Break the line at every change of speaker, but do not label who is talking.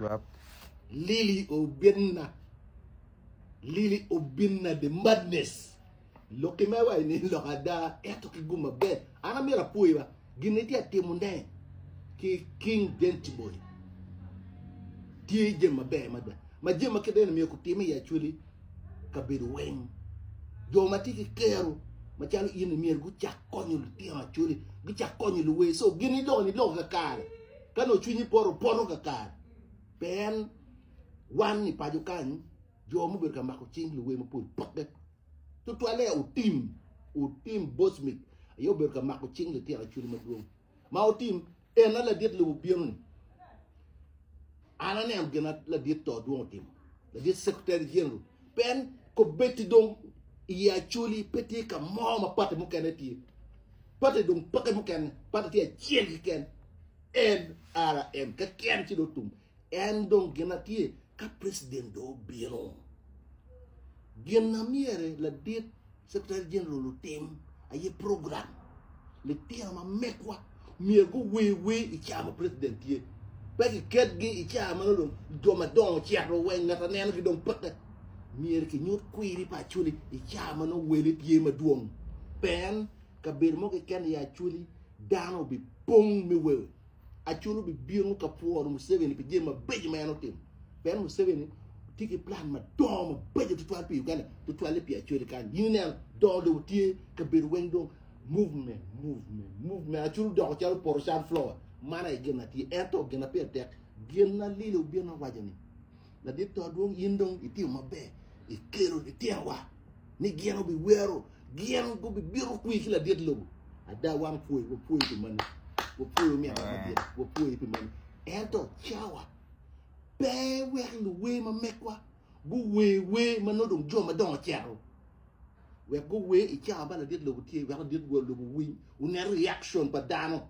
chuap
Lily Obinna the madness. Loki mewa ini lokada eto kiguma be. Ana mira puiwa. Gineti ya timunde. Ki King Dentboy. Tie jema be mada. Majema kedene miyo kutime ya chuli kabiru weng. Jo matiki kero. Machalo ina miyo gucha konyo lutia machuli. Gucha konyo luwe. So gini do ni lo kakare. Kano chunyi poro kakare. Pen wan ni pajukan. Jo mu ber ka mako ching luwe mo pul pakde to ale o team bosmik yo ber ka mako ching le tira chuli madung ma o team ena la dit lu bion ana ne am gena la dit to do team la dit secretary general pen ko beti dong ya chuli peti ka mama pate mo keneti pate dong pake mo ken pate ti chien ken NRM ka ken ti do tum en dong gena ti ka president do biron gena miere la dit secretary general lo tem aye program le tem ma mekwa mier go we i chama president ye ba ki ket gi i chama no do ma don chiaro we ngata nen ki don pata mier ki nyut kwiri pa chuli i chama no wele ye ma duong pen ka ber mo ke ken ya chuli dano bi pong mi we a chulu bi bion ka por mu seveni bi jema beji ma no tem pen mu seveni tiki plan ma dom beji to twal pi Uganda to twal pi a chuli kan yinen do do tie ka ber wendo movement a chulu do ko por chan floor mana gena ti eto gena pe tek gena lilo biena wajani la dit to do yindong iti ma be e kero di tiawa ni gena bi wero gena go bi biro ku la dit lobo ada wan puy to man wo puy mi ata dit wo puy to man eto chawa be we lu we ma mekwa bu we mano dum joma don chero we go we i cha ba la dit lobo tie we dit go lobo wi una reaction pa dano